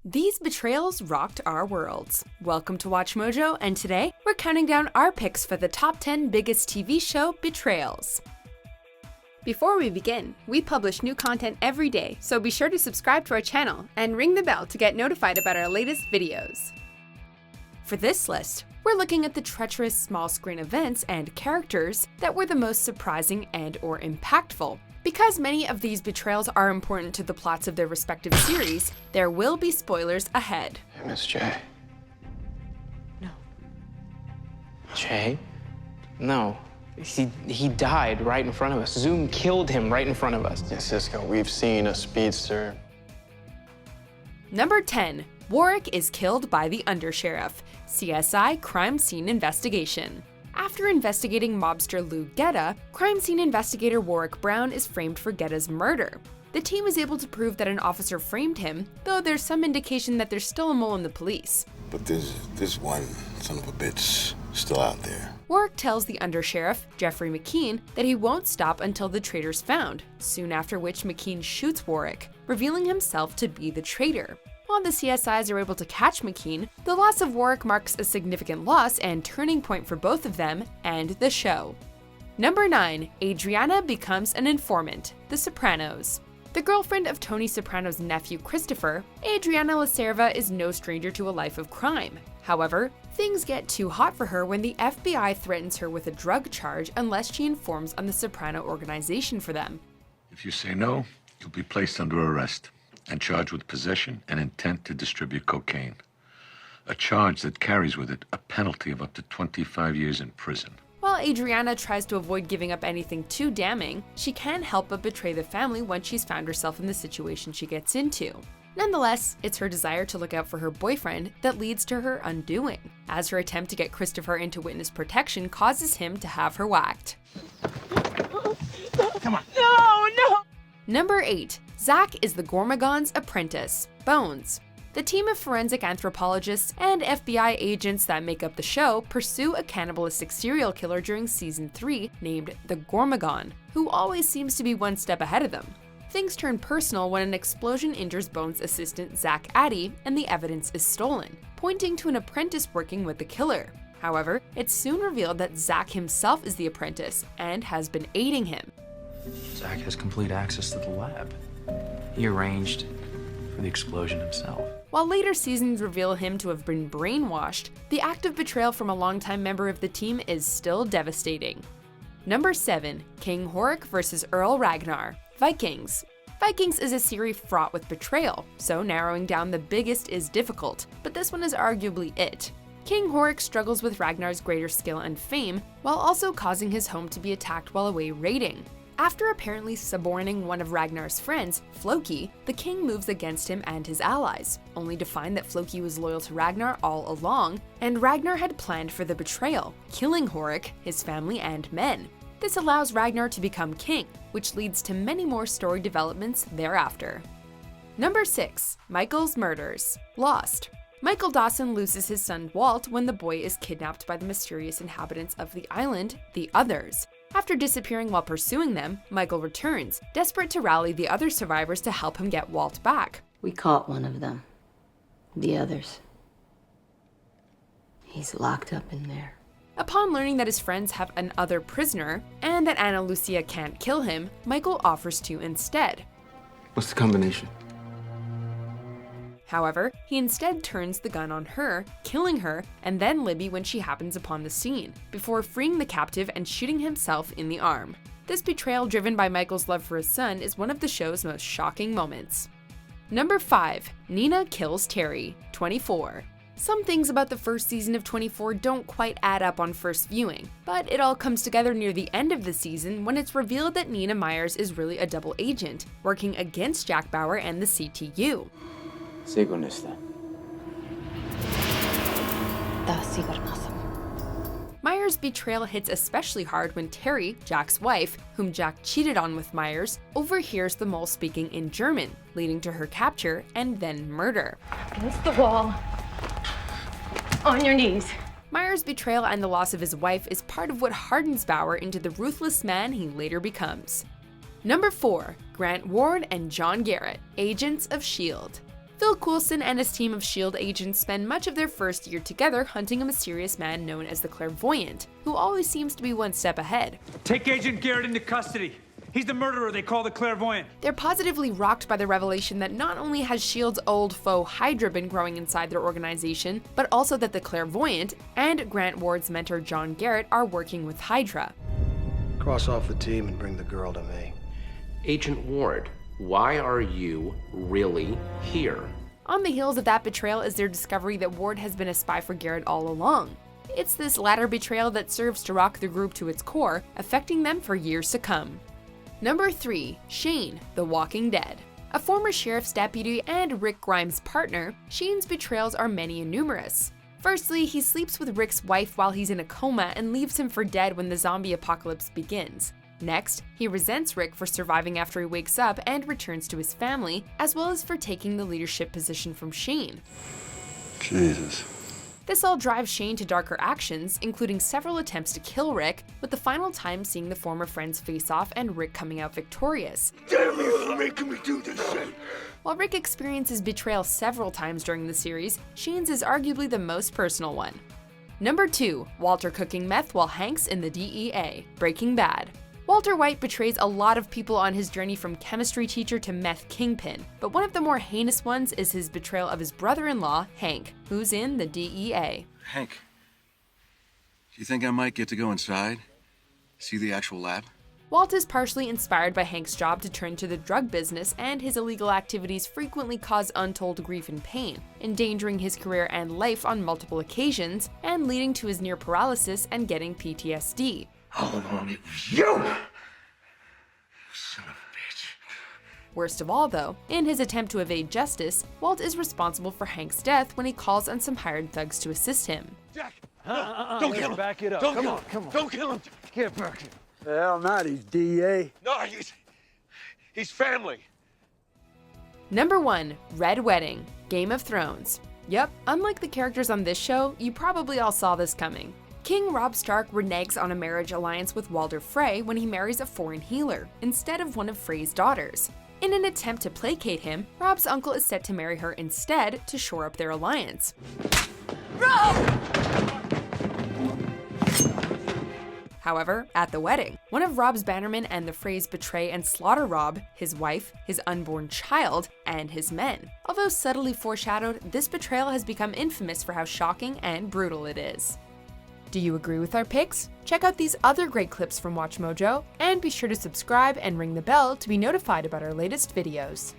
These betrayals rocked our worlds. Welcome to WatchMojo, and today we're counting down our picks for the top 10 biggest TV show betrayals. Before we begin, we publish new content every day, so be sure to subscribe to our channel and ring the bell to get notified about our latest videos. For this list, we're looking at the treacherous small-screen events and characters that were the most surprising and/or impactful. Because many of these betrayals are important to the plots of their respective series, there will be spoilers ahead. Hey, Miss J. No. Jay? No. He died right in front of us. Zoom killed him right in front of us. Yeah, Cisco, we've seen a speedster. Number 10. Warrick is killed by the Undersheriff. CSI Crime Scene Investigation. After investigating mobster Lou Guetta, crime scene investigator Warrick Brown is framed for Guetta's murder. The team is able to prove that an officer framed him, though there's some indication that there's still a mole in the police. But there's this one son of a bitch still out there. Warrick tells the Undersheriff, Jeffrey McKean, that he won't stop until the traitor's found, soon after which McKean shoots Warrick, revealing himself to be the traitor. While the CSIs are able to catch McKean, the loss of Warrick marks a significant loss and turning point for both of them and the show. Number 9. Adriana becomes an informant. The Sopranos. The girlfriend of Tony Soprano's nephew Christopher, Adriana LaServa is no stranger to a life of crime. However, things get too hot for her when the FBI threatens her with a drug charge unless she informs on the Soprano organization for them. If you say no, you'll be placed under arrest and charged with possession and intent to distribute cocaine. A charge that carries with it a penalty of up to 25 years in prison. While Adriana tries to avoid giving up anything too damning, she can't help but betray the family once she's found herself in the situation she gets into. Nonetheless, it's her desire to look out for her boyfriend that leads to her undoing, as her attempt to get Christopher into witness protection causes him to have her whacked. Come on. No! Number 8. Zack is the Gormogon's apprentice, Bones. The team of forensic anthropologists and FBI agents that make up the show pursue a cannibalistic serial killer during season 3 named the Gormogon, who always seems to be one step ahead of them. Things turn personal when an explosion injures Bones' assistant Zack Addy and the evidence is stolen, pointing to an apprentice working with the killer. However, it's soon revealed that Zack himself is the apprentice and has been aiding him. Zack has complete access to the lab. He arranged for the explosion himself. While later seasons reveal him to have been brainwashed, the act of betrayal from a longtime member of the team is still devastating. Number 7. King Horik vs. Earl Ragnar. Vikings. Vikings is a series fraught with betrayal, so narrowing down the biggest is difficult, but this one is arguably it. King Horik struggles with Ragnar's greater skill and fame, while also causing his home to be attacked while away raiding. After apparently suborning one of Ragnar's friends, Floki, the king moves against him and his allies, only to find that Floki was loyal to Ragnar all along, and Ragnar had planned for the betrayal, killing Horik, his family, and men. This allows Ragnar to become king, which leads to many more story developments thereafter. Number 6. Michael's Murders. Lost. Michael Dawson loses his son Walt when the boy is kidnapped by the mysterious inhabitants of the island, the Others. After disappearing while pursuing them, Michael returns, desperate to rally the other survivors to help him get Walt back. We caught one of them. The others. He's locked up in there. Upon learning that his friends have an other prisoner, and that Ana Lucia can't kill him, Michael offers to instead. What's the combination? However, he instead turns the gun on her, killing her, and then Libby when she happens upon the scene, before freeing the captive and shooting himself in the arm. This betrayal driven by Michael's love for his son is one of the show's most shocking moments. Number 5. Nina kills Teri. 24. Some things about the first season of 24 don't quite add up on first viewing, but it all comes together near the end of the season when it's revealed that Nina Myers is really a double agent, working against Jack Bauer and the CTU. Sigo no está. Myers' betrayal hits especially hard when Teri, Jack's wife, whom Jack cheated on with Myers, overhears the mole speaking in German, leading to her capture and then murder. Against the wall. On your knees. Myers' betrayal and the loss of his wife is part of what hardens Bauer into the ruthless man he later becomes. Number 4. Grant Ward and John Garrett, Agents of S.H.I.E.L.D. Phil Coulson and his team of S.H.I.E.L.D. agents spend much of their first year together hunting a mysterious man known as the Clairvoyant, who always seems to be one step ahead. Take Agent Garrett into custody. He's the murderer they call the Clairvoyant. They're positively rocked by the revelation that not only has S.H.I.E.L.D.'s old foe Hydra been growing inside their organization, but also that the Clairvoyant and Grant Ward's mentor John Garrett are working with Hydra. Cross off the team and bring the girl to me. Agent Ward, why are you really here? On the heels of that betrayal is their discovery that Ward has been a spy for Garrett all along. It's this latter betrayal that serves to rock the group to its core, affecting them for years to come. Number 3. Shane, The Walking Dead. A former sheriff's deputy and Rick Grimes' partner, Shane's betrayals are many and numerous. Firstly, he sleeps with Rick's wife while he's in a coma and leaves him for dead when the zombie apocalypse begins. Next, he resents Rick for surviving after he wakes up and returns to his family, as well as for taking the leadership position from Shane. Jesus. This all drives Shane to darker actions, including several attempts to kill Rick, with the final time seeing the former friends face off and Rick coming out victorious. Damn you for making me do this shit! While Rick experiences betrayal several times during the series, Shane's is arguably the most personal one. Number 2. Walter cooking meth while Hank's in the DEA. Breaking Bad. Walter White betrays a lot of people on his journey from chemistry teacher to meth kingpin, but one of the more heinous ones is his betrayal of his brother-in-law, Hank, who's in the DEA. Hank, do you think I might get to go inside? See the actual lab? Walt is partially inspired by Hank's job to turn to the drug business, and his illegal activities frequently cause untold grief and pain, endangering his career and life on multiple occasions, and leading to his near paralysis and getting PTSD. All along it was you! Son of a bitch. Worst of all though, in his attempt to evade justice, Walt is responsible for Hank's death when he calls on some hired thugs to assist him. Jack! Don't kill him! Back it up. Don't Come kill on, him! come on. Don't kill him! Get back here. Hell, not he's DA. No, he's family. Number 1. Red Wedding. Game of Thrones. Yep, unlike the characters on this show, you probably all saw this coming. King Robb Stark reneges on a marriage alliance with Walder Frey when he marries a foreign healer, instead of one of Frey's daughters. In an attempt to placate him, Robb's uncle is set to marry her instead to shore up their alliance. However, at the wedding, one of Robb's bannermen and the Freys betray and slaughter Robb, his wife, his unborn child, and his men. Although subtly foreshadowed, this betrayal has become infamous for how shocking and brutal it is. Do you agree with our picks? Check out these other great clips from WatchMojo, and be sure to subscribe and ring the bell to be notified about our latest videos.